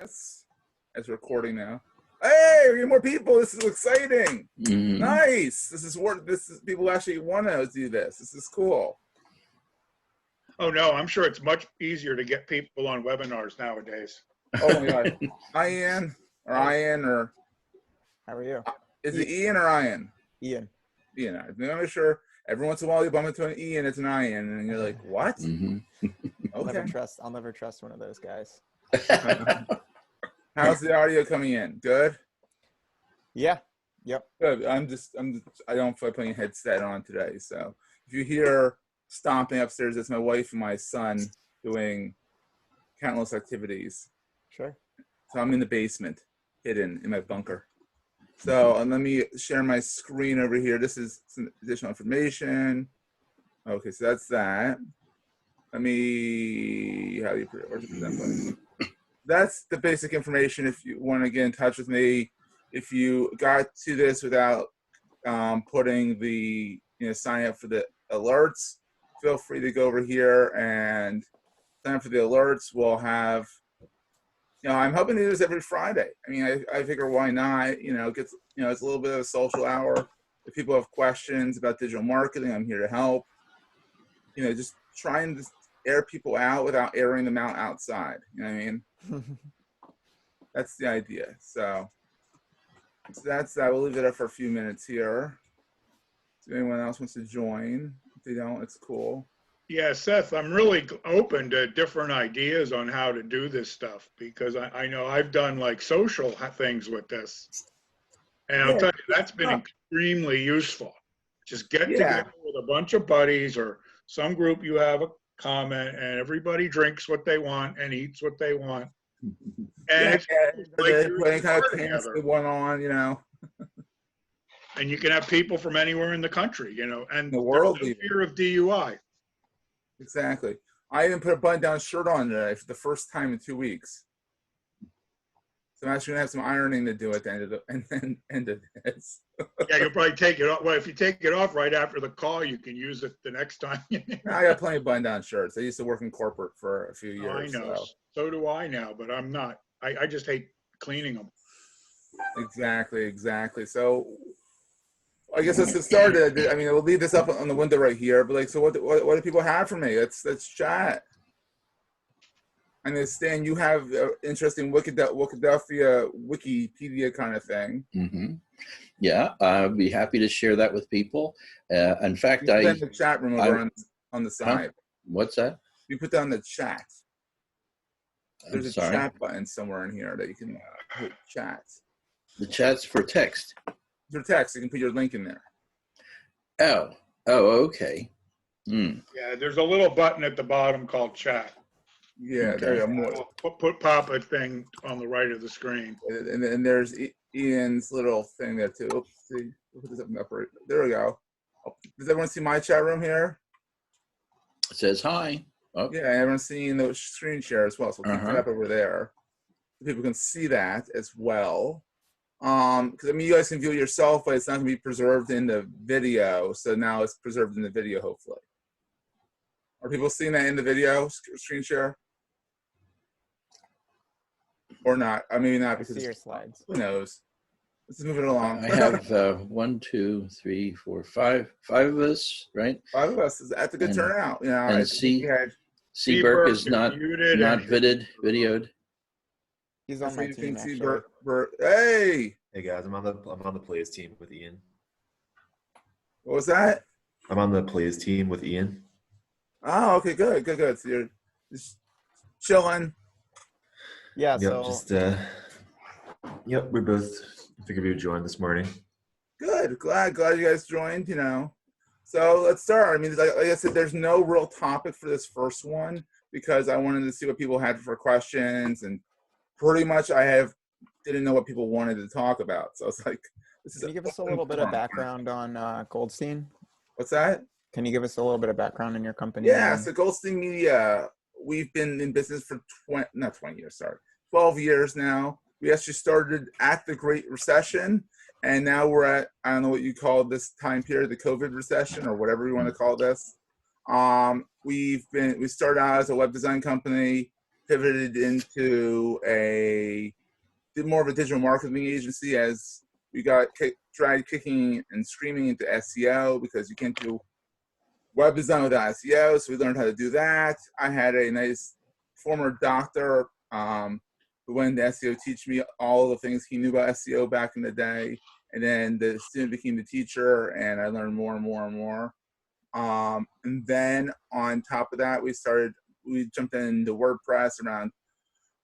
Yes, it's recording now. Hey, we get more people. This is exciting. Nice. This is people actually want to do this. This is cool. Oh no, I'm sure it's much easier to get people on webinars nowadays. Oh my God. Ian. How are you? Is it Ian or Ian? Ian. Ian. I'm sure every once in a while you bump into an Ian, it's an Ian, and you're like, what? Okay. I'll never trust one of those guys. How's the audio coming in? Good? Yeah. Yep. Good. I don't feel like putting a headset on today. So if you hear stomping upstairs, it's my wife and my son doing countless activities. Sure. So I'm in the basement, hidden in my bunker. So let me share my screen over here. This is some additional information. Okay, so that's that. Let me, where's the present button? That's the basic information. If you want to get in touch with me, if you got to this without putting the, signing up for the alerts, feel free to go over here and sign up for the alerts. We'll have, I'm hoping to do this every Friday. I mean, I figure why not? It's a little bit of a social hour. If people have questions about digital marketing, I'm here to help. Just trying to air people out without airing them out outside. You know what I mean? That's the idea. So that's that. We'll leave it up for a few minutes here. If anyone else wants to join, if they don't, it's cool. Yeah, Seth, I'm really open to different ideas on how to do this stuff because I know I've done like social things with this. And I'll tell you, that's been extremely useful. Just get together with a bunch of buddies or some group you have a comment and everybody drinks what they want and eats what they want. And it's like putting kind of pants they want on, And you can have people from anywhere in the country, and the world. There's no fear of DUI. Exactly. I even put a button-down shirt on today for the first time in 2 weeks. So I'm actually gonna have some ironing to do at the end of this. Yeah, you'll probably take it off. Well, if you take it off right after the call, you can use it the next time. I got plenty of button-down shirts. I used to work in corporate for a few years. I know. So do I now, but I'm not. I just hate cleaning them. Exactly. So I guess let's get started. I mean, we'll leave this up on the window right here. But so what do people have for me? Let's chat. I understand you have interesting Wikipedia kind of thing. Yeah, I'd be happy to share that with people. In fact, you put that in the chat room over on the side. What's that? You put that in the chat. There's a chat button somewhere in here that you can hit chat. The chat's for text. For text, you can put your link in there. Oh, okay. Yeah, there's a little button at the bottom called chat. Yeah, okay. There you go. Pop a thing on the right of the screen. And there's Ian's little thing there too. Oops, see, we'll put this up and up right. There we go. Does everyone see my chat room here? It says hi. Oh. Yeah, everyone's seeing the screen share as well. So we'll keep it up over there. So people can see that as well. Because I mean, you guys can view it yourself, but it's not going to be preserved in the video. So now it's preserved in the video, hopefully. Are people seeing that in the video screen share? Or not? Maybe not because see your slides. Who knows? Let's move it along. I have 1, 2, 3, 4, 5 of us, right? 5 of us. That's a good turnout. And Seaberg is not videoed. He's on my team, actually. Hey guys, I'm on the plays team with Ian. What was that? I'm on the plays team with Ian. Oh, okay, good. So you're just chilling. Yeah. Yep, we both figured we would join this morning. Good. Glad you guys joined. So let's start. I mean, like I said, there's no real topic for this first one because I wanted to see what people had for questions, and pretty much didn't know what people wanted to talk about. So it's like, can you give us a little bit of background on Goldstein? What's that? Can you give us a little bit of background in your company? Yeah, so Goldstein Media, we've been in business for 12 years now. We actually started at the Great Recession, and now we're at, I don't know what you call this time period, the COVID recession or whatever you want to call this. We started out as a web design company. pivoted into did more of a digital marketing agency as we tried kicking and screaming into SEO because you can't do web design without SEO. So we learned how to do that. I had a nice former doctor who went to SEO teach me all the things he knew about SEO back in the day. And then the student became the teacher, and I learned more and more and more. And then on top of that, we jumped into WordPress around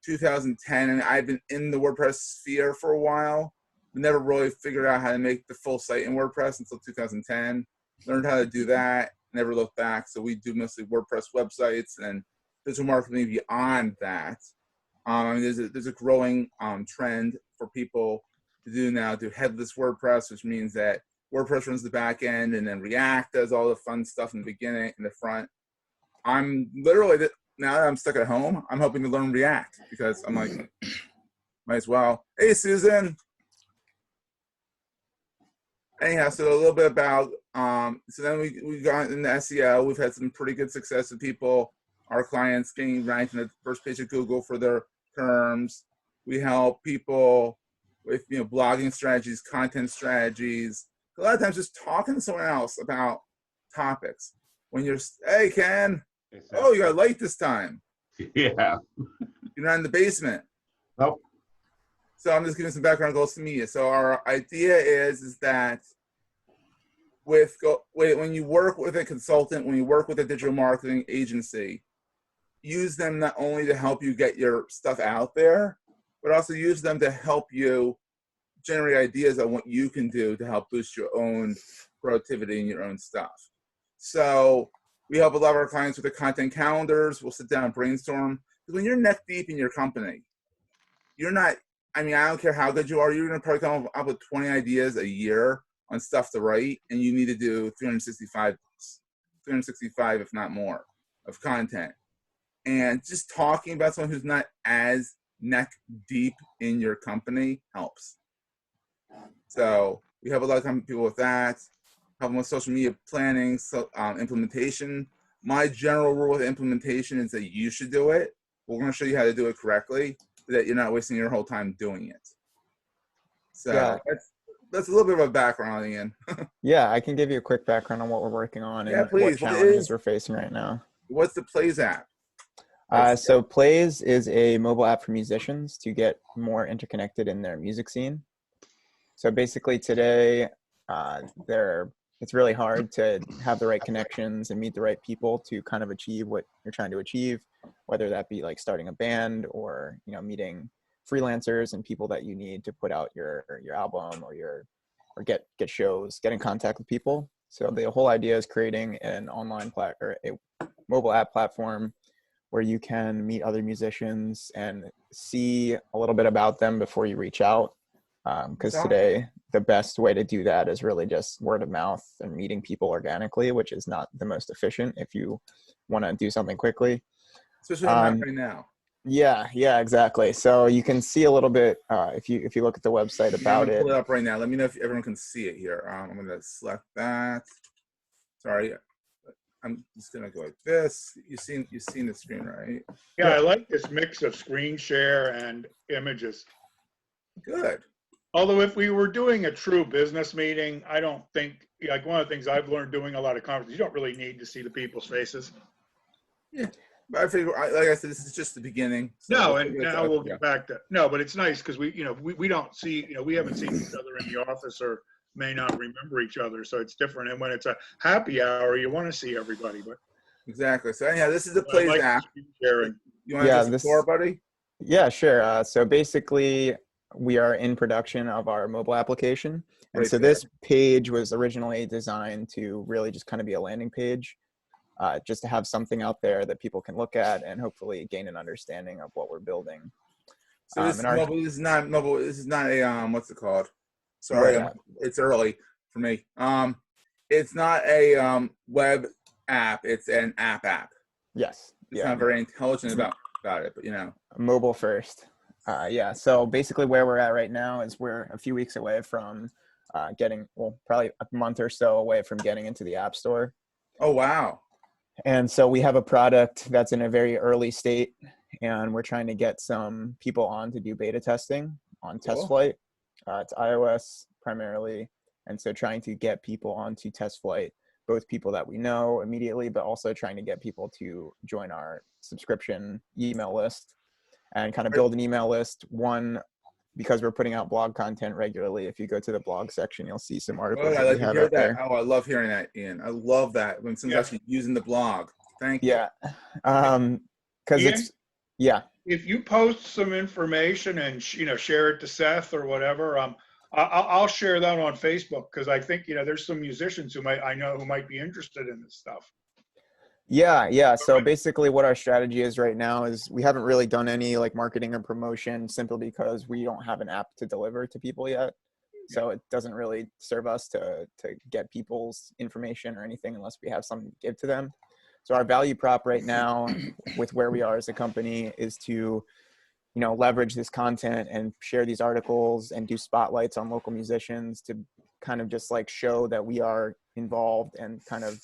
2010, and I've been in the WordPress sphere for a while. We never really figured out how to make the full site in WordPress until 2010. Learned how to do that, never looked back. So we do mostly WordPress websites and digital marketing beyond that. I mean, there's a growing trend for people to do headless WordPress, which means that WordPress runs the back end and then React does all the fun stuff in the beginning, in the front. I'm literally, now that I'm stuck at home, I'm hoping to learn React because I'm like, might as well. Hey, Susan. Anyhow, so a little bit about, so then we got into SEO. We've had some pretty good success with people, our clients getting ranked in the first page of Google for their terms. We help people with, blogging strategies, content strategies. A lot of times just talking to someone else about topics. When you're, hey, Ken, oh, you got late this time. Yeah. You're not in the basement. Nope. So I'm just giving some background on Goldstein Media. So our idea is that when you work with a consultant, when you work with a digital marketing agency, use them not only to help you get your stuff out there, but also use them to help you generate ideas on what you can do to help boost your own productivity and your own stuff. So we help a lot of our clients with the content calendars. We'll sit down and brainstorm. Because when you're neck deep in your company, you're not, I don't care how good you are, you're going to probably come up with 20 ideas a year on stuff to write, and you need to do 365, if not more, of content. And just talking about someone who's not as neck deep in your company helps. So we have a lot of people with that. Help them with social media planning, implementation. My general rule with implementation is that you should do it. We're going to show you how to do it correctly so that you're not wasting your whole time doing it. So Yeah. That's a little bit of a background, Ian. Yeah, I can give you a quick background on what we're working on and please. what challenges we're facing right now. What's the Plays app? So Plays is a mobile app for musicians to get more interconnected in their music scene. So basically today, it's really hard to have the right connections and meet the right people to kind of achieve what you're trying to achieve, whether that be like starting a band or, meeting freelancers and people that you need to put out your album or get shows, get in contact with people. So the whole idea is creating an online or a mobile app platform where you can meet other musicians and see a little bit about them before you reach out. Because today the best way to do that is really just word of mouth and meeting people organically, which is not the most efficient if you want to do something quickly. Especially right now. Yeah, exactly. So you can see a little bit if you look at the website about it. Pull it up right now. Let me know if everyone can see it here. I'm going to select that. Sorry, I'm just going to go like this. You've seen the screen, right? Yeah, I like this mix of screen share and images. Good. Although if we were doing a true business meeting, I don't think, like one of the things I've learned doing a lot of conferences, you don't really need to see the people's faces. Yeah. But I figure, like I said, this is just the beginning. So No, and now we'll get back to, no, but it's nice because we don't see, we haven't seen each other in the office or may not remember each other. So it's different. And when it's a happy hour, you want to see everybody, but. Exactly. So anyhow, this is the Plays app. Sharing. You want to just tour, buddy? Yeah, sure. So basically we are in production of our mobile application. And so this page was originally designed to really just kind of be a landing page. Just to have something out there that people can look at and hopefully gain an understanding of what we're building. So this is not mobile. This is not a what's it called? Sorry, it's early for me. It's not a web app. It's an app. Yes. It's not very intelligent about it, but mobile first. So basically where we're at right now is we're a few weeks away from probably a month or so away from getting into the App Store. Oh wow. And so we have a product that's in a very early state, and we're trying to get some people on to do beta testing on test Cool. flight. It's iOS primarily, and so trying to get people onto test flight, both people that we know immediately, but also trying to get people to join our subscription email list and kind of build an email list. One, because we're putting out blog content regularly. If you go to the blog section, you'll see some articles Good. I that like we to have hear out that. there. Oh, I love hearing that, Ian. I love that when someone's Yeah. actually using the blog. Thank you. Yeah, because Ian? it's, yeah. If you post some information and share it to Seth or whatever, I'll share that on Facebook, because I think there's some musicians who I know who might be interested in this stuff. Yeah. So basically what our strategy is right now is we haven't really done any like marketing or promotion, simply because we don't have an app to deliver to people yet. So it doesn't really serve us to get people's information or anything unless we have something to give to them. So our value prop right now with where we are as a company is to, leverage this content and share these articles and do spotlights on local musicians to kind of just like show that we are involved and kind of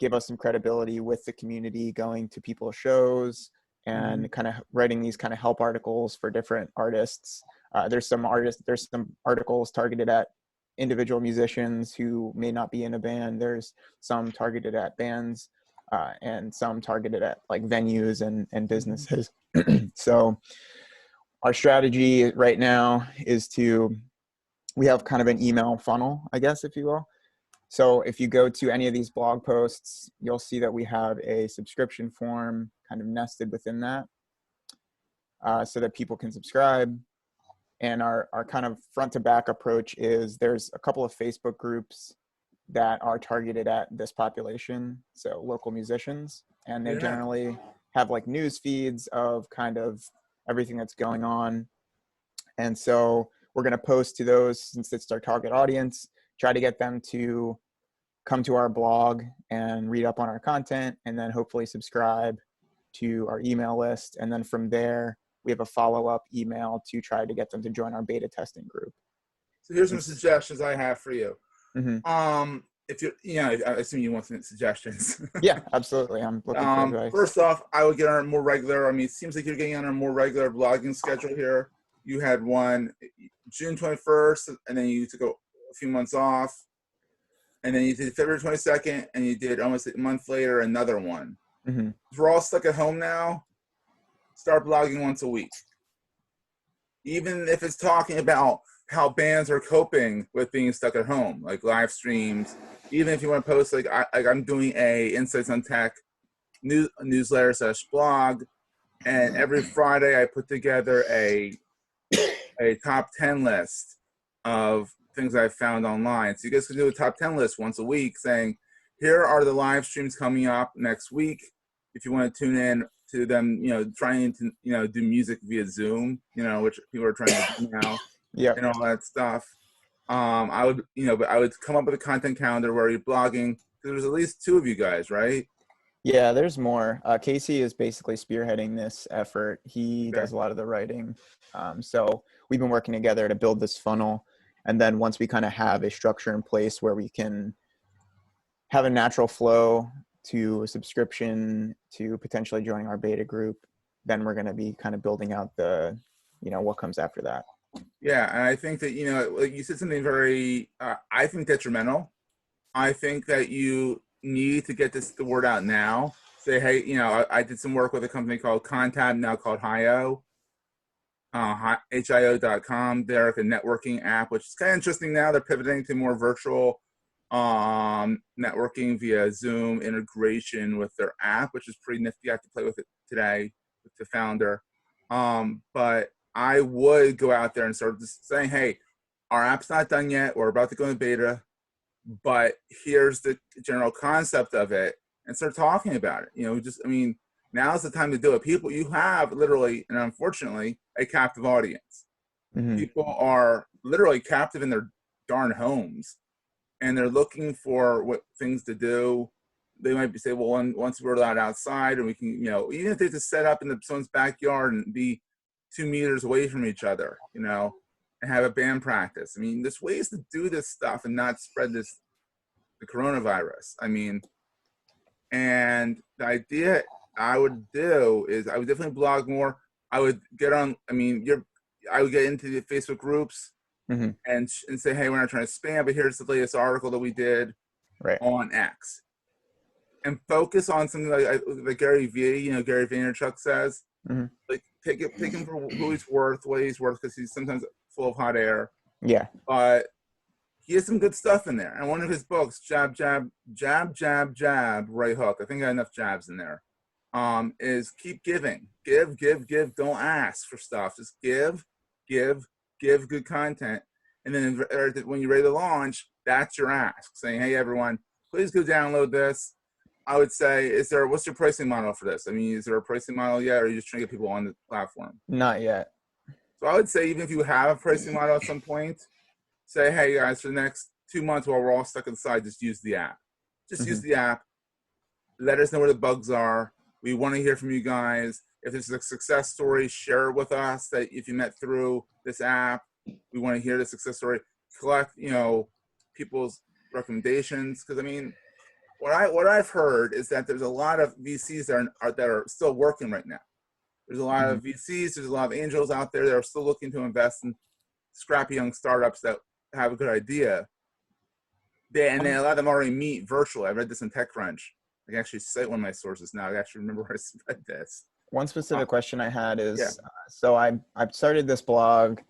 give us some credibility with the community, going to people's shows and kind of writing these kind of help articles for different artists. There's some articles targeted at individual musicians who may not be in a band. There's some targeted at bands and some targeted at like venues and businesses. So our strategy right now is we have kind of an email funnel, I guess, if you will. So if you go to any of these blog posts, you'll see that we have a subscription form kind of nested within that so that people can subscribe. And our kind of front to back approach is there's a couple of Facebook groups that are targeted at this population, so local musicians, and they generally have like news feeds of kind of everything that's going on. And so we're going to post to those, since it's our target audience, try to get them to come to our blog and read up on our content, and then hopefully subscribe to our email list. And then from there, we have a follow-up email to try to get them to join our beta testing group. So here's some suggestions I have for you. Mm-hmm. If I assume you want some suggestions. Yeah, absolutely. I'm looking for advice. First off, I would get on a more regular. I mean, it seems like you're getting on a more regular blogging schedule here. You had one June 21st, and then you took a few months off, and then you did February 22nd, and you did almost a month later another one. Mm-hmm. We're all stuck at home now. Start blogging once a week, even if it's talking about how bands are coping with being stuck at home, like live streams. Even if you want to post, like I'm doing a Insights on Tech newsletter / blog, and every Friday I put together a top 10 list of things I've found online. So you guys can do a top 10 list once a week, saying here are the live streams coming up next week. If you want to tune in to them, trying to do music via Zoom, which people are trying to do now. Yeah. And all that stuff. I would come up with a content calendar where you're blogging. There's at least 2 of you guys, right? Yeah, there's more. Casey is basically spearheading this effort. He does a lot of the writing. So we've been working together to build this funnel. And then once we kind of have a structure in place where we can have a natural flow to a subscription to potentially joining our beta group, then we're going to be kind of building out the, what comes after that. Yeah, and I think that, like you said something very, I think detrimental. I think that you need to get the word out now. Say, hey, I did some work with a company called Contab, now called HIO, HIO.com. They're like a networking app, which is kind of interesting now. They're pivoting to more virtual networking via Zoom integration with their app, which is pretty nifty. I have to play with it today with the founder. But I would go out there and start just saying, hey, our app's not done yet. We're about to go into beta, but here's the general concept of it, and start talking about it. Now's the time to do it. You have literally, and unfortunately, a captive audience. Mm-hmm. People are literally captive in their darn homes, and they're looking for what things to do. They might say, well, once we're allowed outside, and we can, even if they just set up in someone's backyard and be 2 meters away from each other, and have a band practice. There's ways to do this stuff and not spread the coronavirus. And the idea I would do is I would definitely blog more. I would get on. I mean, I would get into the Facebook groups Mhm. and say, hey, we're not trying to spam, but here's the latest article that we did Right. on X, and focus on something like Gary V. Gary Vaynerchuk says, Mhm. like take him for who he's worth, what he's worth, because he's sometimes full of hot air. Yeah. But he has some good stuff in there. And one of his books, Jab, Jab, Jab, Jab, Jab, Right Hook. I think I got enough jabs in there. Is keep giving. Give, give, give. Don't ask for stuff. Just give, give, give good content. And then when you're ready to launch, that's your ask. Saying, hey, everyone, please go download this. I would say, what's your pricing model for this? I mean, is there a pricing model yet, or are you just trying to get people on the platform? Not yet. So I would say, even if you have a pricing model at some point, say, hey guys, for the next 2 months while we're all stuck inside, just use the app. Just use the app. Let us know where the bugs are. We want to hear from you guys. If there's a success story, share it with us that if you met through this app, we want to hear the success story. Collect, people's recommendations. Because I mean, what I've heard is that there's a lot of VCs that are still working right now. There's a lot of VCs, there's a lot of angels out there that are still looking to invest in scrappy young startups that have a good idea. And then a lot of them already meet virtually. I read this in TechCrunch. I can actually cite one of my sources now. I actually remember where I read this. One specific question I had is, Yeah. So I started this blog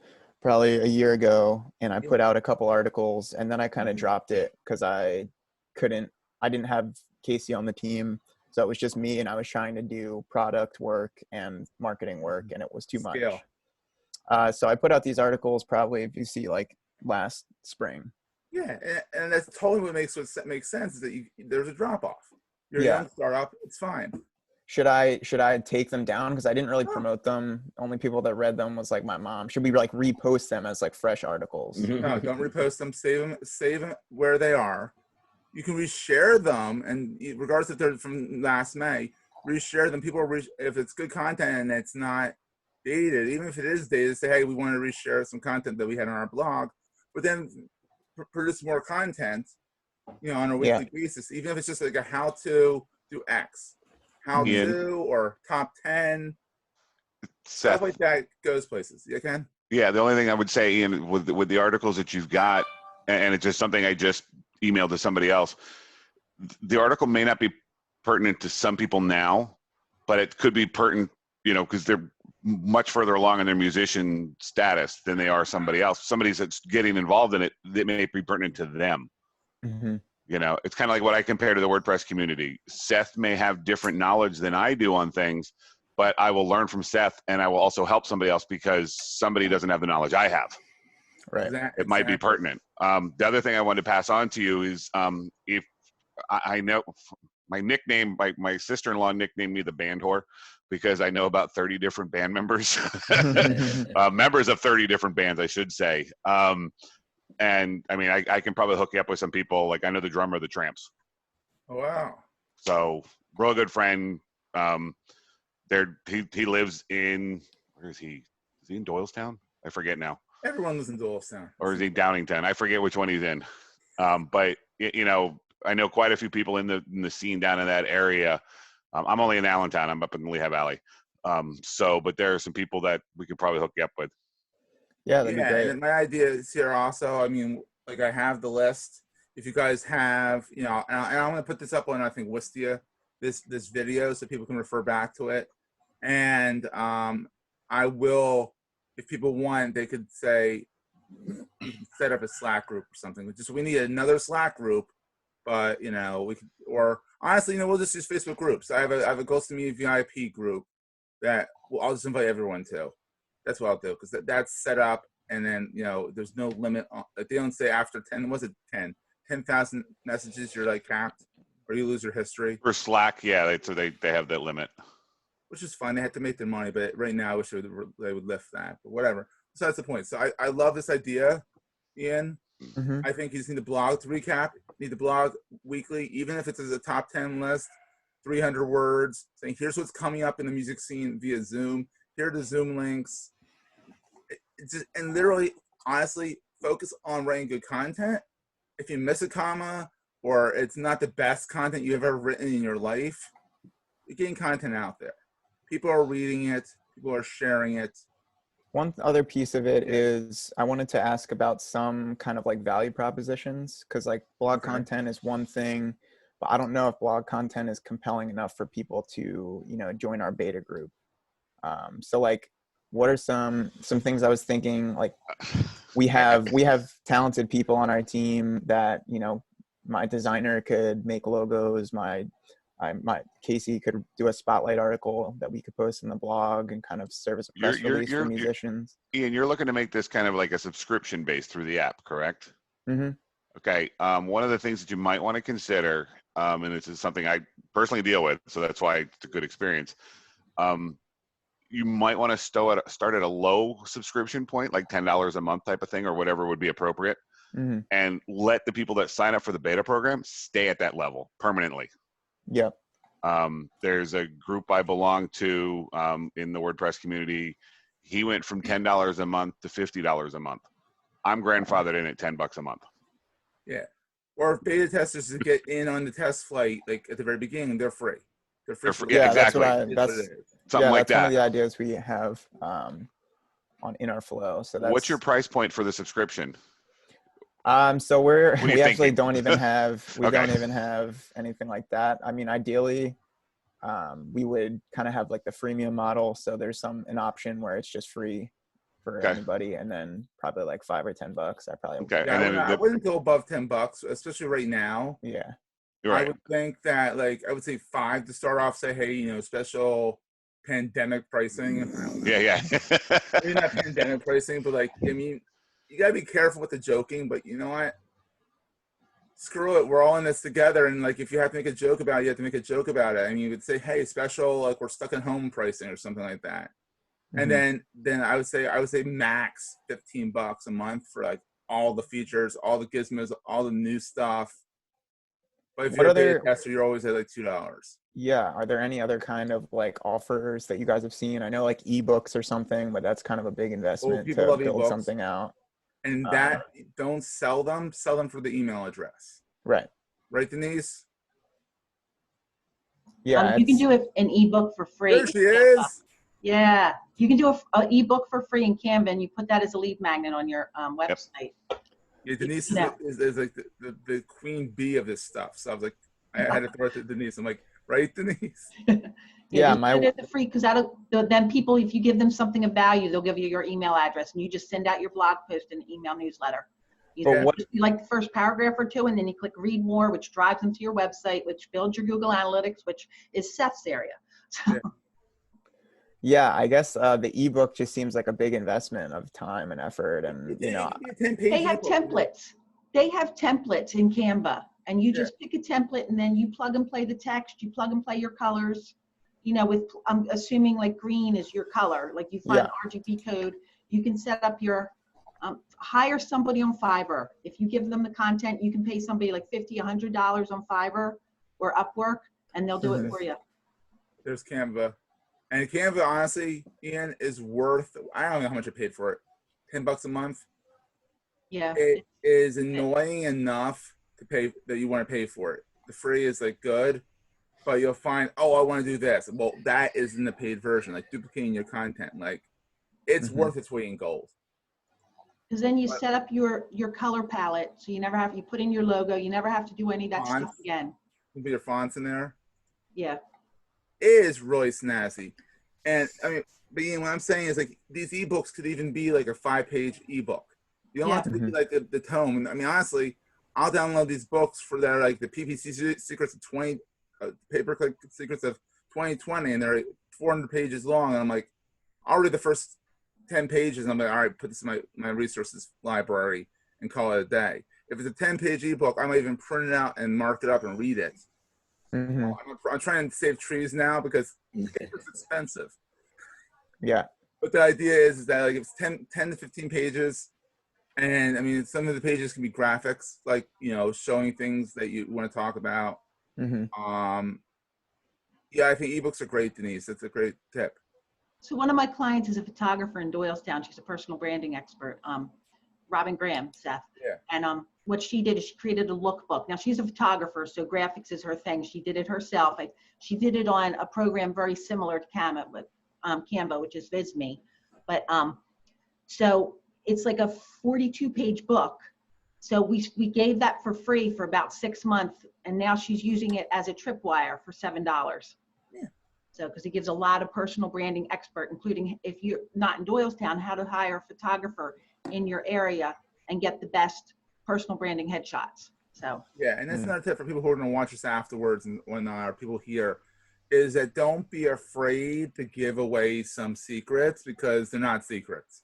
probably a year ago, and I put out a couple articles, and then I kind of dropped it because I didn't have Casey on the team. So it was just me, and I was trying to do product work and marketing work, and it was too much. So I put out these articles probably, if you see, like last spring. Yeah, and that's totally what makes sense is that there's a drop off. You're a Yeah. young startup, it's fine. Should I take them down? Because I didn't really promote them. Only people that read them was like my mom. Should we like repost them as like fresh articles? No, don't repost them. Save them where they are. You can reshare them, and regardless if they're from last May, reshare them. If it's good content and it's not dated, even if it is dated, say, hey, we want to reshare some content that we had on our blog, but then produce more content, on a weekly basis, even if it's just like a how to do X, how to or top 10, Seth, stuff like that goes places. You can? Yeah, the only thing I would say, Ian, with the articles that you've got, and it's just something I just emailed to somebody else, the article may not be pertinent to some people now, but it could be pertinent, because they're much further along in their musician status than they are somebody else. Somebody that's getting involved in it, that may be pertinent to them. Mm-hmm. It's kind of like what I compare to the WordPress community. Seth may have different knowledge than I do on things, but I will learn from Seth, and I will also help somebody else because somebody doesn't have the knowledge I have. Right. It might be pertinent. The other thing I wanted to pass on to you is if I know my nickname, my sister-in-law nicknamed me the band whore because I know about 30 different band members, members of 30 different bands, I should say. And I mean, I can probably hook you up with some people. Like I know the drummer of the Tramps. Oh, wow. So real good friend. He lives in, where is he? Is he in Doylestown? I forget now. Everyone lives in Doylestown. Or is he Downingtown? I forget which one he's in. But I know quite a few people in the scene down in that area. I'm only in Allentown. I'm up in Lehigh Valley. But there are some people that we could probably hook you up with. Yeah, that'd be great. And my idea is here also, I mean, like I have the list. If you guys have, and I'm going to put this up on, I think, Wistia, this video, so people can refer back to it. And I will, if people want, they could say, you can set up a Slack group or something. We need another Slack group, but, we could, or honestly, we'll just use Facebook groups. I have a Goldstein Media VIP group that I'll just invite everyone to. That's what I'll do, because that's set up, and then, there's no limit. Like they don't say after 10, was it 10,000 messages, you're like capped, or you lose your history. For Slack, yeah, they have that limit. Which is fine. They had to make their money, but right now I wish they would lift that, but whatever. So that's the point. So I love this idea, Ian. Mm-hmm. I think you just need to blog to recap. You need to blog weekly, even if it's a top 10 list, 300 words, saying here's what's coming up in the music scene via Zoom. Here are the Zoom links. And literally, honestly, focus on writing good content. If you miss a comma or it's not the best content you've ever written in your life, you're getting content out there. People are reading it. People are sharing it. One other piece of it Yeah. is I wanted to ask about some kind of like value propositions, because like blog Okay. content is one thing, but I don't know if blog content is compelling enough for people to, you know, join our beta group. So like, what are some things I was thinking? Like, we have talented people on our team that, you know, my designer could make logos, my Casey could do a spotlight article that we could post in the blog and kind of serve as a press release for musicians. Ian, you're looking to make this kind of like a subscription base through the app, correct? Mm-hmm. Okay. One of the things that you might want to consider, and this is something I personally deal with, so that's why it's a good experience. You might want to start at a low subscription point, like $10 a month type of thing, or whatever would be appropriate, Mm-hmm. and let the people that sign up for the beta program stay at that level permanently. Yep. There's a group I belong to in the WordPress community. He went from $10 a month to $50 a month. I'm grandfathered in at $10 a month. Yeah. Or if beta testers to get in on the test flight, like at the very beginning, they're free. They're free. They're free. Yeah, exactly. That's Something like that's one that. of the ideas we have in our flow. So that's What's your price point for the subscription? So What are you we actually thinking? don't even have Okay. don't even have anything like that. I mean, ideally, we would kind of have like the freemium model. So there's an option where it's just free for Okay. anybody, and then probably like $5 or $10. I probably Okay. Yeah, And then I wouldn't go above $10, especially right now. yeah. you're right. I would think that, like, I would say 5 to start off. Say, hey, you know, special pandemic pricing. Yeah. Maybe not pandemic pricing, but like, I mean, you gotta be careful with the joking. But you know what? Screw it. We're all in this together. And like, if you have to make a joke about it, you have to make a joke about it. I mean, you would say, hey, special, like we're stuck at home pricing or something like that. And then I would say max $15 a month for like all the features, all the gizmos, all the new stuff. But if What you're a other- beta tester, you're always at like $2. Yeah. Are there any other kind of like offers that you guys have seen? I know like ebooks or something, but that's kind of a big investment people to love build ebooks. something out. And that, don't sell them for the email address. Right. Right, Denise? Yeah. You can it's- do an ebook for free. There she is. Yeah, you can do an ebook for free in Canva, and you put that as a lead magnet on your website. Yeah, Denise Yeah. is like the queen bee of this stuff. So I was like, I had to throw it to Denise. I'm like, right, Denise? Yeah, it's free because then people, if you give them something of value, they'll give you your email address, and you just send out your blog post and email newsletter. Just like the first paragraph or two, and then you click read more, which drives them to your website, which builds your Google Analytics, which is Seth's area. So, Yeah, I guess the ebook just seems like a big investment of time and effort, and you know, they have templates. They have templates in Canva, and you just pick a template, and then you plug and play the text. You plug and play your colors. You know, with I'm assuming like green is your color. Like you find RGB code. You can set up your hire somebody on Fiverr. If you give them the content, you can pay somebody like $50, $100 on Fiverr or Upwork, and they'll do it for you. There's Canva. And Canva, honestly, Ian, is worth, I don't know how much I paid for it. $10 a month. Yeah. It is annoying enough to pay that you want to pay for it. The free is like good, but you'll find, oh, I want to do this. Well, that is in the paid version, like duplicating your content. Like, it's worth its weight in gold. Because then you set up your color palette, so you put in your logo. You never have to do any of that stuff again. You put your fonts in there. Yeah. It is really snazzy. And I mean, but Ian, what I'm saying is like these ebooks could even be like a 5-page ebook. You don't have to be like the tome. I mean, honestly, I'll download these books for their like the PPC secrets of 20, pay-per-click secrets of 2020, and they're 400 pages long. And I'm like, I'll read the first 10 pages, and I'm like, all right, put this in my resources library and call it a day. If it's a 10-page ebook, I might even print it out and mark it up and read it. I'm trying to save trees now because it's expensive. Yeah. But the idea is that like it's 10 to 15 pages, and I mean some of the pages can be graphics, like showing things that you want to talk about. Yeah, I think ebooks are great, Denise. That's a great tip. So one of my clients is a photographer in Doylestown. She's a personal branding expert. Robin Graham, Seth. Yeah. And what she did is she created a lookbook. Now she's a photographer, so graphics is her thing. She did it herself. She did it on a program very similar to Canva, which is Visme. But so it's like a 42-page book. So we gave that for free for about 6 months, and now she's using it as a tripwire for $7. Yeah. So, because it gives a lot of personal branding expert, including if you're not in Doylestown, how to hire a photographer in your area and get the best personal branding headshots. So yeah, and that's another tip for people who are going to watch us afterwards and whatnot, or people here, is that don't be afraid to give away some secrets, because they're not secrets.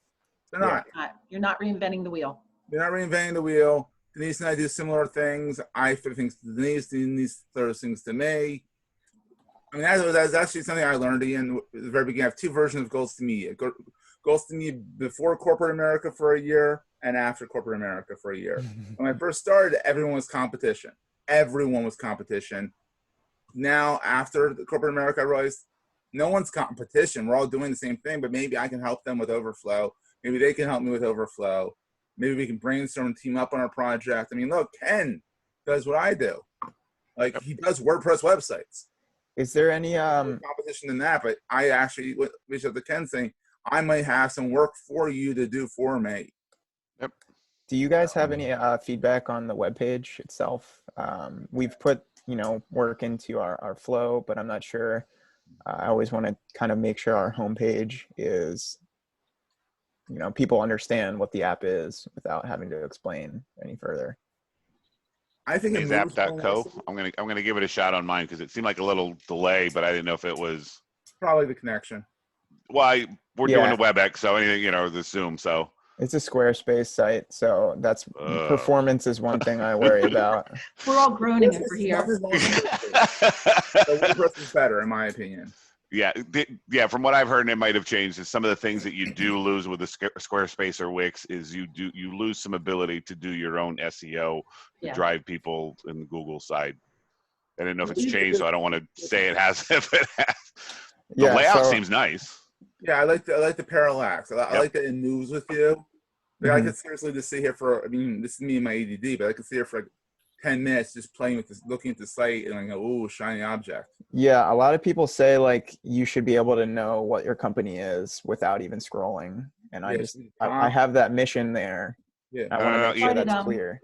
They're not. you're not reinventing the wheel. They're not reinventing the wheel. Denise and I do similar things. I fit things to Denise. Denise throws things to me. I mean, that's actually something I learned in the very beginning. I have two versions of Goldstein Media. Goldstein Media before corporate America for a year and after corporate America for a year. When I first started, everyone was competition. Everyone was competition. Now, after the corporate America, I realized no one's competition. We're all doing the same thing, but maybe I can help them with overflow. Maybe they can help me with overflow. Maybe we can brainstorm and team up on our project. I mean, look, Ken does what I do. Like, he does WordPress websites. Is there any competition in that? But I actually reached out to Ken saying, I might have some work for you to do for me. Yep. do you guys have any feedback on the webpage itself? We've put, work into our flow, but I'm not sure. I always want to kind of make sure our homepage is, people understand what the app is without having to explain any further. I think it moves app.co. I'm gonna give it a shot on mine because it seemed like a little delay, but I didn't know if it was probably the connection. Well, we're doing the WebEx, so anything, the Zoom. So it's a Squarespace site, so that's performance is one thing I worry about. We're all groaning over here. WordPress is better, in my opinion. Yeah. From what I've heard, and it might have changed, is some of the things that you do lose with the Squarespace or Wix is you lose some ability to do your own SEO to drive people in the Google side. I didn't know if it's changed, so I don't want to say it has. If it has, the layout seems nice. Yeah, I like the parallax. I like that it moves with you. Like, I could seriously just sit here this is me and my ADD, but I could sit here for like 10 minutes just playing with this, looking at the site, and I go, "Ooh, shiny object." Yeah, a lot of people say like you should be able to know what your company is without even scrolling, and I have that mission there. Yeah, I want to make sure that's clear.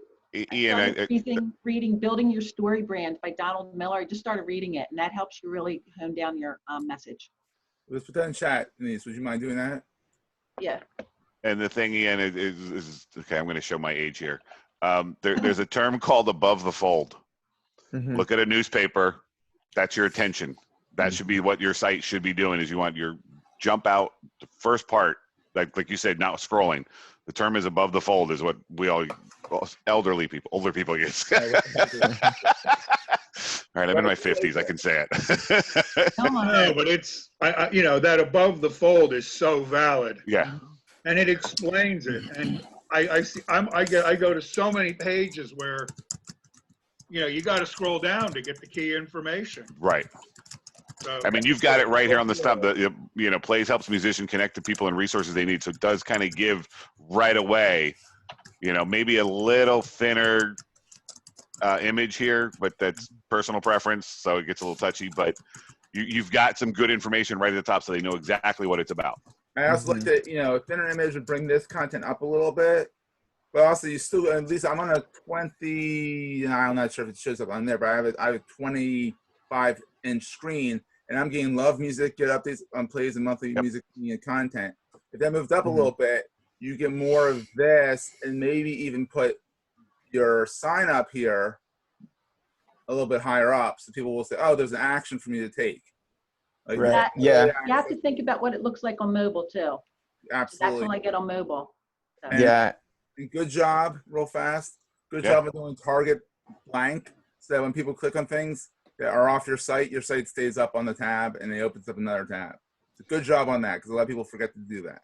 Ian, reading "Building Your Story Brand" by Donald Miller. I just started reading it, and that helps you really hone down your message. Let's put that in chat, Denise. Would you mind doing that? Yeah. And the thing, Ian, is okay. I'm going to show my age here. There's a term called above the fold. Look at a newspaper. That's your attention. That should be what your site should be doing. Is you want your jump out the first part, like you said, not scrolling. The term is above the fold is what older people use. All right, I'm in my 50s. I can say it. No, but it's that above the fold is so valid. Yeah. And it explains it. And I go to so many pages where you got to scroll down to get the key information. Right. So, I mean, you've got it right here on the stuff that plays helps musician connect to people and resources they need. So it does kind of give right away, maybe a little thinner image here, but that's personal preference, so it gets a little touchy. But you've got some good information right at the top, so they know exactly what it's about. I also like that a thinner image would bring this content up a little bit, but also you still, at least I'm on a 20. I'm not sure if it shows up on there, but I have a 25-inch screen, and I'm getting Love Music, get updates on plays and monthly music content. If that moved up a little bit, you get more of this, and maybe even put your sign up here a little bit higher up, so people will say, "Oh, there's an action for me to take." Like, right. You have to think about what it looks like on mobile too. Absolutely. That's when I get on mobile. So. And good job, real fast. Good job of doing target blank, so that when people click on things that are off your site stays up on the tab and it opens up another tab. So good job on that, because a lot of people forget to do that.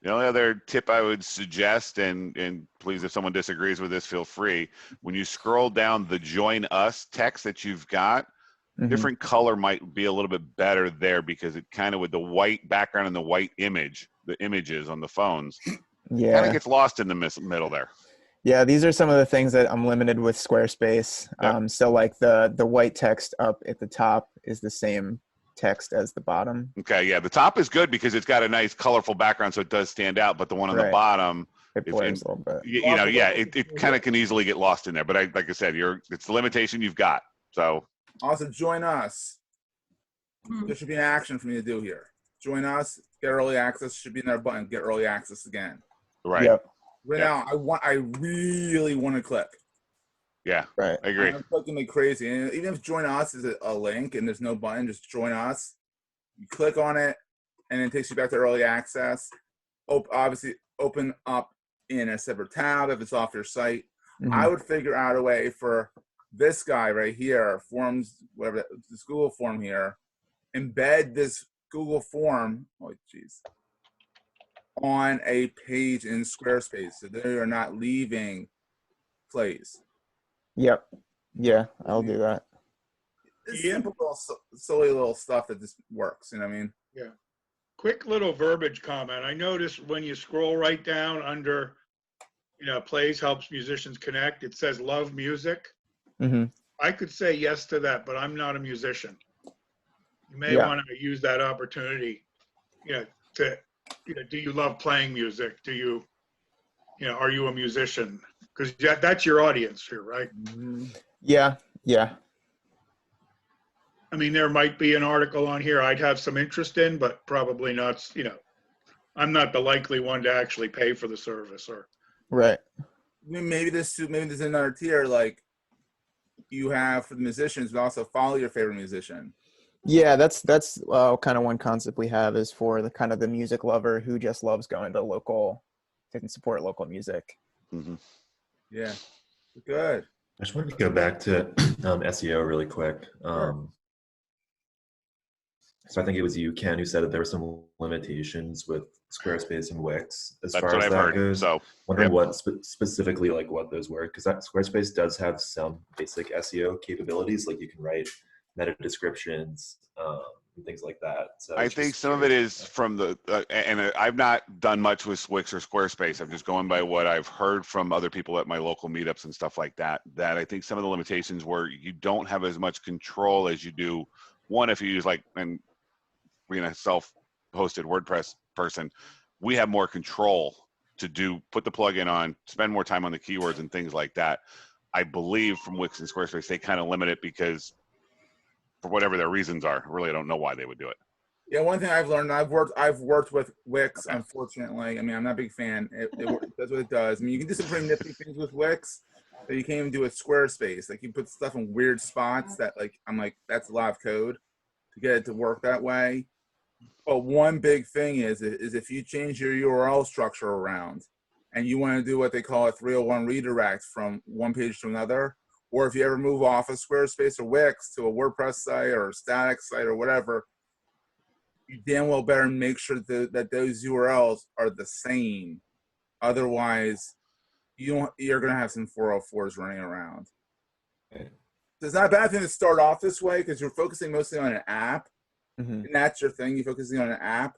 The only other tip I would suggest, and please, if someone disagrees with this, feel free. When you scroll down the Join Us text that you've got, different color might be a little bit better there, because it kind of, with the white background and the white image, the images on the phones, kind of gets lost in the middle there. Yeah, these are some of the things that I'm limited with Squarespace. Yep. So like the white text up at the top is the same text as the bottom. Okay, yeah, the top is good because it's got a nice colorful background, so it does stand out. But the one on the Right. bottom, It if blurs a little bit. you know, yeah, it kind of can easily get lost in there. But like I said, it's the limitation you've got. So Also, join us. There should be an action for me to do here. Join us. Get early access. Should be in our button. Get early access again. right, Yep. Right Yeah. now, I really want to click. yeah, Right. I agree. I'm clicking like crazy. And even if join us is a link and there's no button, just join us. You click on it, and it takes you back to early access. Obviously, open up in a separate tab if it's off your site. Mhm. I would figure out a way for this guy right here, forms, whatever, this Google form here, embed this Google form, oh geez, on a page in Squarespace so they are not leaving plays. Yep. Yeah, I'll do that. It's Ian? simple little, silly little stuff that just works, you know what I mean? Yeah. Quick little verbiage comment. I noticed when you scroll right down under, plays helps musicians connect, it says love music. Hmm. I could say yes to that, but I'm not a musician. You may Yeah. want to use that opportunity, to, do you love playing music? Do you, are you a musician? Because that's your audience here, right? Yeah. Yeah. I mean, there might be an article on here I'd have some interest in, but probably not, I'm not the likely one to actually pay for the service or. Right. Maybe there's another tier like you have for the musicians, but also follow your favorite musician. Yeah, that's kind of one concept we have is for the kind of the music lover who just loves going to local and support local music. Hmm. Yeah, good. I just wanted to go back to SEO really quick. So I think it was you, Ken, who said that there were some limitations with Squarespace and Wix as That's far what as I've that heard. goes. So Wondering yep. what specifically like what those were, because that Squarespace does have some basic SEO capabilities, like you can write meta descriptions and things like that. So I think some of it is from the, and I've not done much with Wix or Squarespace. I'm just going by what I've heard from other people at my local meetups and stuff like that. That I think some of the limitations where you don't have as much control as you do. One, if you use and being a self-hosted WordPress person, we have more control to put the plugin on, spend more time on the keywords and things like that. I believe from Wix and Squarespace, they kind of limit it because for whatever their reasons are. I really don't know why they would do it. Yeah, one thing I've learned, I've worked with Wix. Okay. Unfortunately, I mean, I'm not a big fan. It does what it does. I mean, you can do some pretty nifty things with Wix that you can't even do with Squarespace. Like you put stuff in weird spots that I'm like, that's a lot of code to get it to work that way. But one big thing is if you change your URL structure around and you want to do what they call a 301 redirect from one page to another, or if you ever move off of Squarespace or Wix to a WordPress site or a static site or whatever, you damn well better make sure that those URLs are the same. Otherwise, you're going to have some 404s running around. Okay. So it's not a bad thing to start off this way because you're focusing mostly on an app. Mm-hmm. And that's your thing. You're focusing on an app.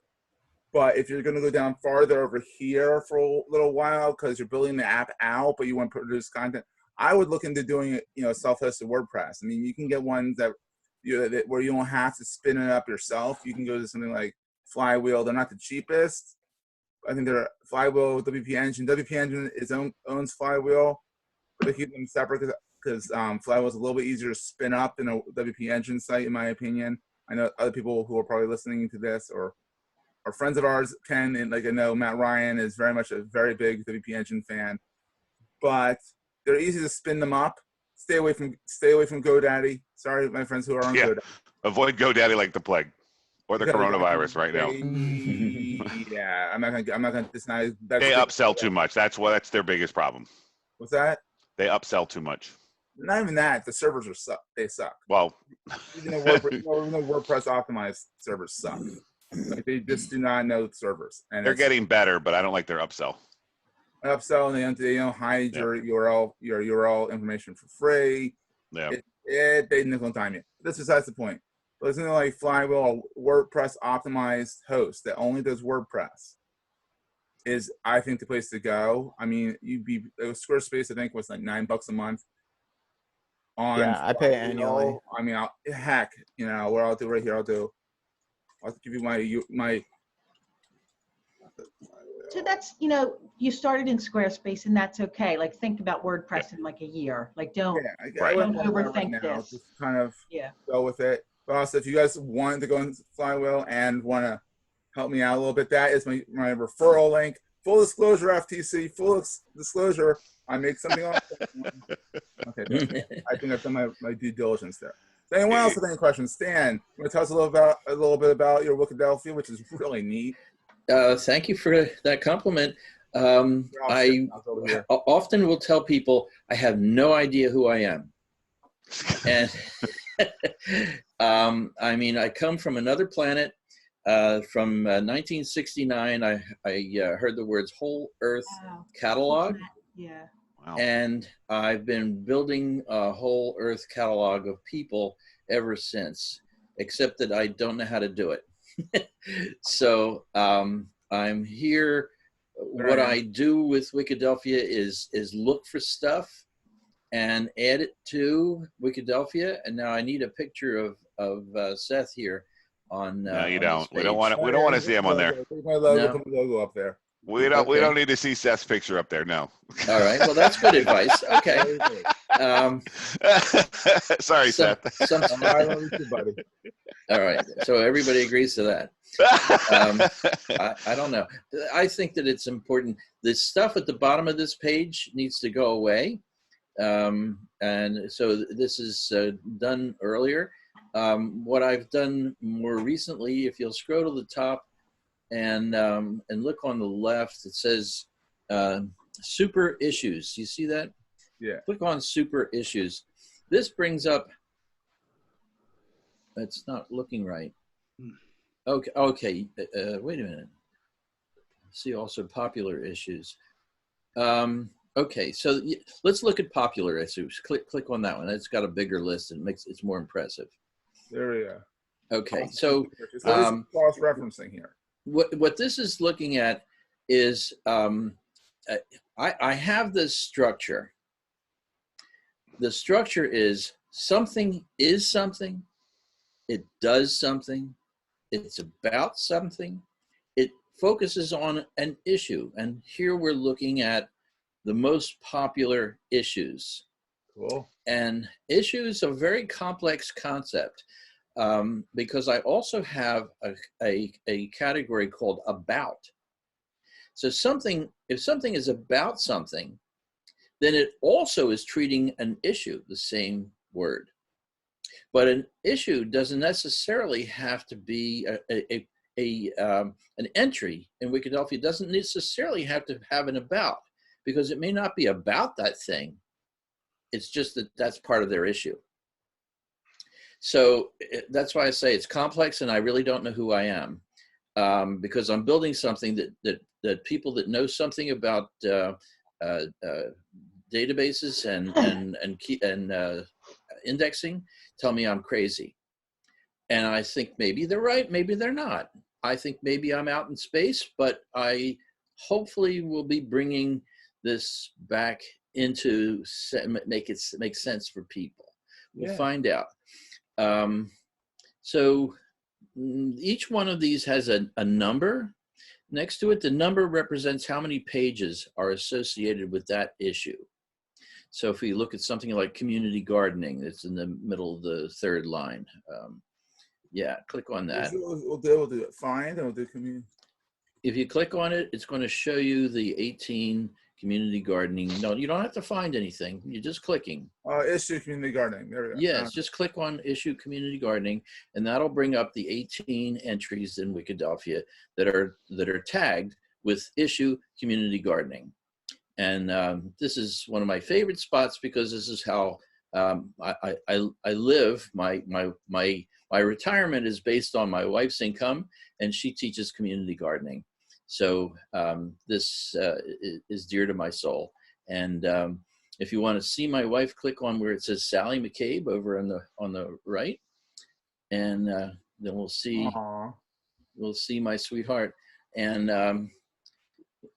But if you're going to go down farther over here for a little while because you're building the app out, but you want to produce content, I would look into doing it, self-hosted WordPress. I mean, you can get ones that where you don't have to spin it up yourself. You can go to something like Flywheel. They're not the cheapest. I think they're Flywheel, WP Engine. WP Engine owns Flywheel, but they keep them separate because Flywheel is a little bit easier to spin up than a WP Engine site, in my opinion. I know other people who are probably listening to this or friends of ours can, and I know Matt Ryan is very much a very big WP Engine fan, but they're easy to spin them up. Stay away from GoDaddy. Sorry, my friends who are on GoDaddy. Avoid GoDaddy like the plague or the coronavirus right now. Yeah, I'm not gonna deny. They upsell too much. That's their biggest problem. What's that? They upsell too much. Not even that. The servers they suck. Well, even though WordPress optimized servers suck. Like they just do not know servers. And they're getting better, but I don't like their upsell. Upsell, and they don't hide your URL information for free. Yeah. They nickel and dime you. That's besides the point. But it's something like Flywheel, a WordPress optimized host that only does WordPress. is, I think, the place to go. I mean, Squarespace, I think, was like $9 a month. Yeah, I pay annually. I mean, heck, what I'll do right here, I'll give you my. So that's, you started in Squarespace and that's okay. Like think about WordPress in like a year. Like don't Right. wouldn't Don't worry about it overthink this. Just kind of Yeah. go with it. But also, if you guys wanted to go in Flywheel and want to help me out a little bit, that is my referral link. Full disclosure, FTC. Full disclosure. I make something else. Okay, I think I've done my due diligence there. So anyone else with any questions? Stan, you want to tell us a little bit about your Wikidelphia, which is really neat. Thank you for that compliment. I often will tell people I have no idea who I am. And I mean, I come from another planet. From 1969, I heard the words Whole Earth Catalog. Yeah. Wow. And I've been building a Whole Earth catalog of people ever since, except that I don't know how to do it. So I'm here. What I do with Wikidelphia is look for stuff and add it to Wikidelphia. And now I need a picture of Seth here on. No, you on don't. this We don't want to. We don't want to see him on there. Take my logo, No. put my logo up there. We don't. We don't need to see Seth's picture up there. No. All right. Well, that's good advice. Okay. Sorry, Seth. I love you too, buddy. All right. So everybody agrees to that. I don't know. I think that it's important. The stuff at the bottom of this page needs to go away. And so this is done earlier. What I've done more recently, if you'll scroll to the top and look on the left, it says super issues. You see that? Yeah. Click on super issues. This brings up, it's not looking right. Okay. Wait a minute. See also popular issues. Okay, so let's look at popular issues. Click on that one. It's got a bigger list and it's more impressive. There we go. Okay, so cross-referencing here. What this is looking at is I have this structure. The structure is something, it does something, it's about something, it focuses on an issue. And here we're looking at the most popular issues. Cool. And issues are a very complex concept because I also have a category called about. So if something is about something, then it also is treating an issue, the same word. But an issue doesn't necessarily have to be an entry in Wikidelphia. It doesn't necessarily have to have an about, because it may not be about that thing. It's just that that's part of their issue. So that's why I say it's complex, and I really don't know who I am, because I'm building something that people that know something about databases and indexing tell me I'm crazy. And I think maybe they're right, maybe they're not. I think maybe I'm out in space, but I hopefully will be bringing this back into make sense for people. We'll find out. So each one of these has a number next to it. The number represents how many pages are associated with that issue. So if we look at something like community gardening, it's in the middle of the third line. Yeah, click on that. We'll do it. Find, and we'll do community. If you click on it, it's going to show you the 18 community gardening. No, you don't have to find anything. You're just clicking. Issue community gardening. There we go. Yes, just click on issue community gardening, and that'll bring up the 18 entries in Wikidelphia that are tagged with issue community gardening. And this is one of my favorite spots because this is how I live. My retirement is based on my wife's income, and she teaches community gardening. So this is dear to my soul. And if you want to see my wife, click on where it says Sally McCabe over on the right, and then we'll see my sweetheart. And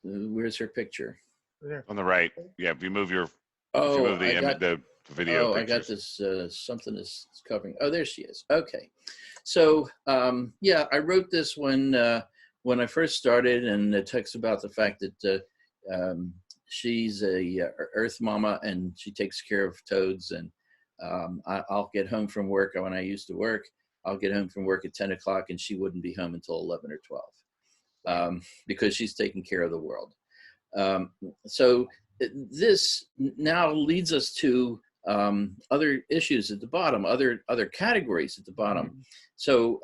Where's her picture? There. On the right. Yeah, if you move your, if you Oh, move the, I got, the video oh, I got pictures. this, something is covering. Oh, there she is. Okay. So, yeah, I wrote this when I first started, and it talks about the fact that she's a earth mama and she takes care of toads. And I'll get home from work when I used to work. I'll get home from work at 10 o'clock and she wouldn't be home until 11 or 12 because she's taking care of the world. So this now leads us to other issues at the bottom, other categories at the bottom. So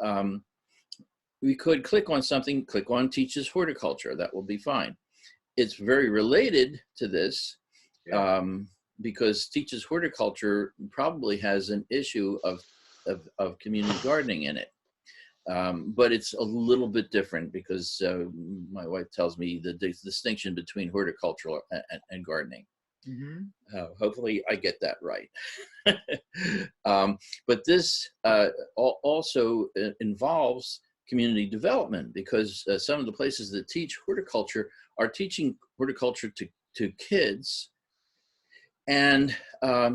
we could click on something, click on teaches horticulture. That will be fine. It's very related to this because teaches horticulture probably has an issue of community gardening in it. But it's a little bit different because my wife tells me the distinction between horticultural and gardening. Hopefully I get that right. But this also involves community development because some of the places that teach horticulture are teaching horticulture to kids and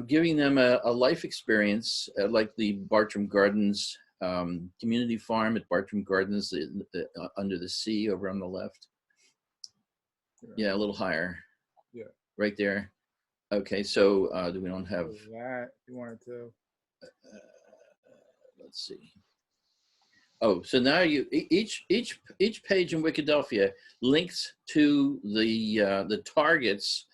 giving them a life experience like the Bartram Gardens community farm at Bartram Gardens, under the sea over on the left. Yeah, a little higher. Yeah. Right there. Okay, so do we don't have that if you wanted to. Let's see. Oh, so now you each page in Wikidelphia links to the target's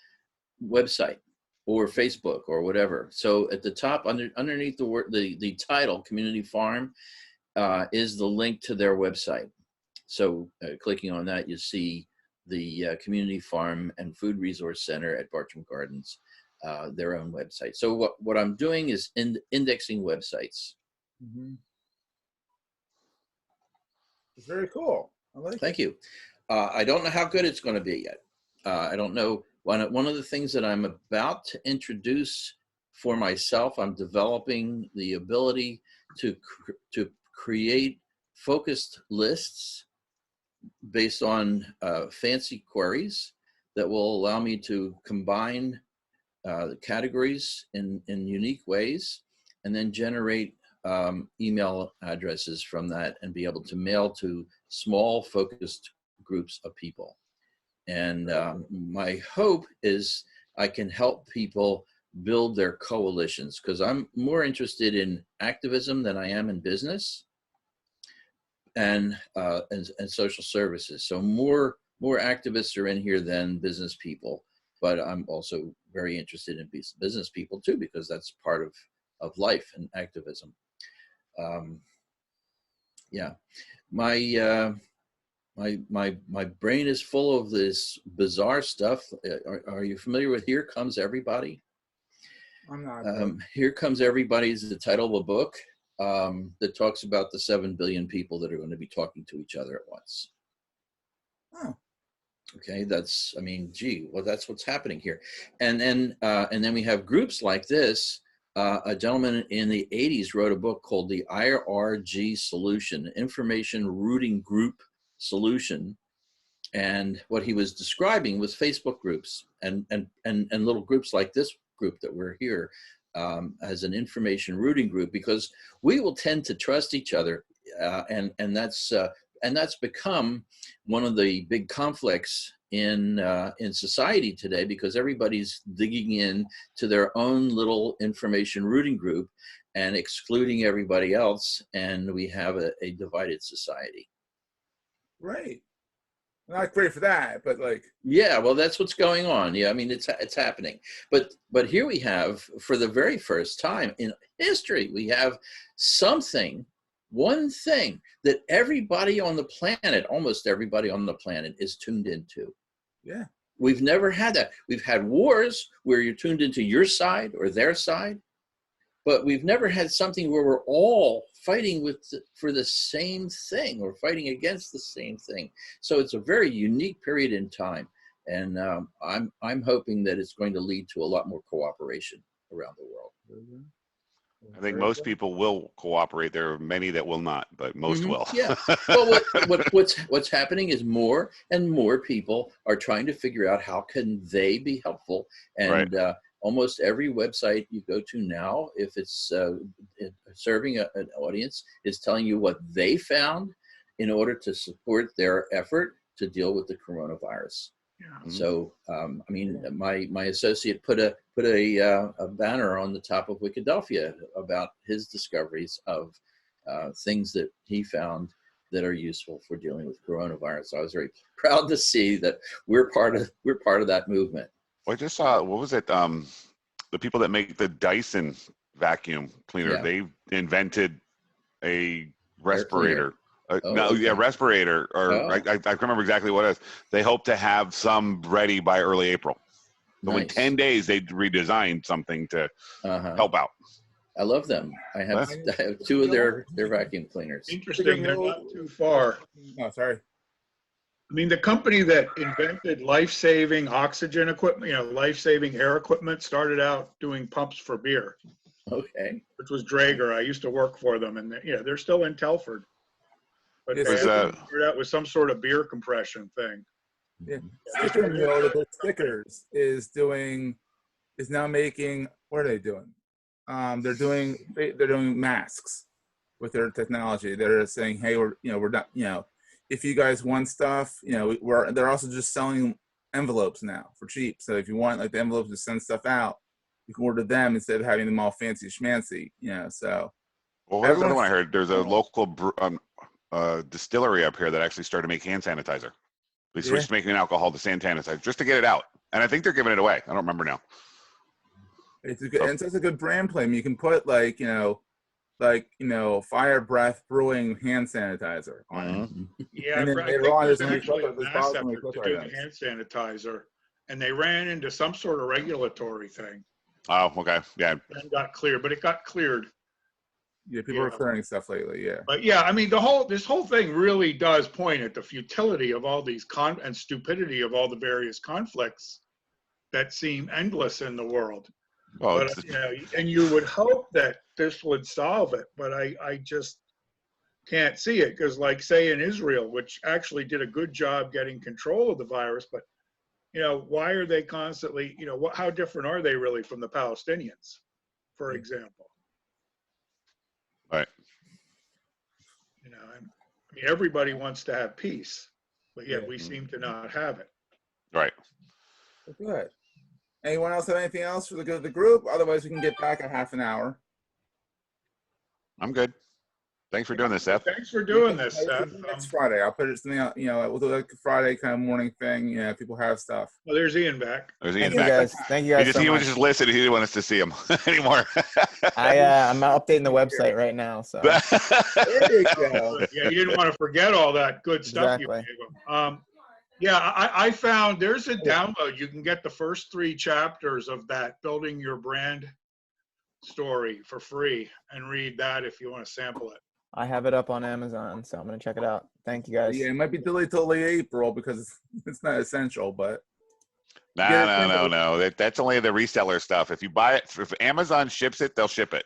website or Facebook or whatever. So at the top underneath the word the title community farm is the link to their website. So clicking on that, you see the Community Farm and Food Resource Center at Bartram Gardens, their own website. So what I'm doing is indexing websites. It's very cool. I like Thank it. you. I don't know how good it's going to be yet. I don't know. One of the things that I'm about to introduce for myself, I'm developing the ability to create focused lists based on fancy queries that will allow me to combine the categories in unique ways and then generate email addresses from that and be able to mail to small focused groups of people. And my hope is I can help people build their coalitions because I'm more interested in activism than I am in business and social services. So more activists are in here than business people, but I'm also very interested in business people too because that's part of life and activism. Yeah, my brain is full of this bizarre stuff. Are you familiar with Here Comes Everybody? I'm not. Here Comes Everybody is the title of a book that talks about the 7 billion people that are going to be talking to each other at once. Oh. Okay, that's, I mean, gee, well, that's what's happening here. And then we have groups like this. A gentleman in the 80s wrote a book called the IRG Solution, Information Routing Group Solution. And what he was describing was Facebook groups and little groups like this group that we're here as an information routing group, because we will tend to trust each other. And that's become one of the big conflicts in society today, because everybody's digging in to their own little information routing group and excluding everybody else, and we have a divided society. Right. Not great for that, but like. Yeah, well, that's what's going on. Yeah, I mean, it's happening. But here we have, for the very first time in history, we have one thing that everybody on the planet, almost everybody on the planet, is tuned into. Yeah. We've never had that. We've had wars where you're tuned into your side or their side, but we've never had something where we're all fighting for the same thing or fighting against the same thing. So it's a very unique period in time, and I'm hoping that it's going to lead to a lot more cooperation around the world. I think most people will cooperate. There are many that will not, but most Mhm. will. Yeah. Well, what's happening is more and more people are trying to figure out how can they be helpful, and almost every website you go to now, if it's serving an audience, is telling you what they found in order to support their effort to deal with the coronavirus. Yeah. So, I mean, my associate put a banner on the top of Wikidophia about his discoveries of things that he found that are useful for dealing with coronavirus. So I was very proud to see that we're part of that movement. Well, I just saw, what was it? The people that make the Dyson vacuum cleaner, Yeah. they invented a Air cleaner. respirator. Oh, No, yeah, okay. respirator, or Oh. I can't remember exactly what it is. They hope to have some ready by early April. So in Nice. 10 days, they redesigned something to Uh-huh. help out. I love them. I have two of their vacuum cleaners. Interesting, they're not too far. No, sorry. I mean, the company that invented life-saving oxygen equipment, life-saving air equipment, started out doing pumps for beer, Okay. which was Draeger. I used to work for them, and they're still in Telford. But Yes, they was, started out with some sort of beer compression thing. Yeah. Sticker Mill, that does stickers, is now making, what are they doing? They're doing masks with their technology. They're saying, hey, we're not, if you guys want stuff, they're also just selling envelopes now for cheap. So if you want like the envelopes to send stuff out, you can order them instead of having them all fancy schmancy, so. Well, what was the other one I heard? There's a local distillery up here that actually started to make hand sanitizer. They switched to making alcohol to hand sanitizer just to get it out. And I think they're giving it away. I don't remember now. It's a good, and it's a good brand play. I mean, you can put Fire Breath Brewing hand sanitizer on it. Yeah, And then I later think on, there's there's gonna be actually a photos of mass bottles and effort to photo do the items. hand sanitizer, and they ran into some sort of regulatory thing Oh, okay. Yeah. and got cleared, but it got cleared. Yeah, people are clearing stuff lately. Yeah. But yeah, I mean, this whole thing really does point at the futility of all these and stupidity of all the various conflicts that seem endless in the world. Oh, But and you would hope that this would solve it, but I just can't see it, because like say in Israel, which actually did a good job getting control of the virus, but why are they constantly, how different are they really from the Palestinians, for example? right. I mean, everybody wants to have peace, but yet we seem to not have it. Right. Good. Anyone else have anything else for the good of the group? Otherwise, we can get back in half an hour. I'm good. Thanks for doing this, Seth. Thanks for doing this, Seth. Next Friday, I'll put it something out. We'll do like a Friday kind of morning thing. People have stuff. Well, there's Ian back. There's Thank Ian you back. guys. Thank you guys so He was much. just listening. He didn't want us to see him anymore. I'm updating the website right now. So There you go. Yeah, you didn't want to forget all that good stuff Exactly. you gave him. Yeah, I found there's a download. You can get the first 3 chapters of that Building Your Brand story for free and read that if you want to sample it. I have it up on Amazon, so I'm gonna check it out. Thank you guys. Yeah, it might be delayed till late April because it's not essential, but. No. That's only the reseller stuff. If you buy it, if Amazon ships it, they'll ship it.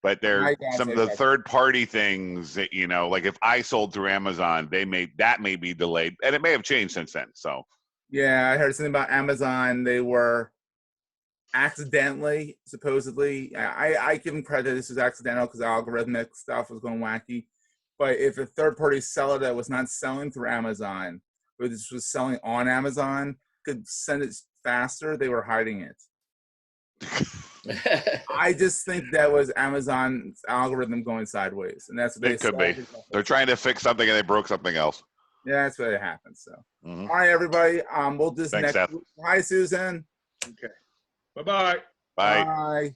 But there's some of the third-party things that, like if I sold through Amazon, that may be delayed, and it may have changed since then. So. Yeah, I heard something about Amazon. They were accidentally, supposedly. I give them credit. This was accidental because algorithmic stuff was going wacky. But if a third-party seller that was not selling through Amazon, but this was selling on Amazon, could send it faster, they were hiding it. I just think that was Amazon's algorithm going sideways, and that's what they could be. They're trying to fix something and they broke something else. Yeah, that's what happens. So, All right, everybody. We'll do this Thanks, next Seth. week. Hi, Susan. Okay. Bye-bye. Bye. Bye.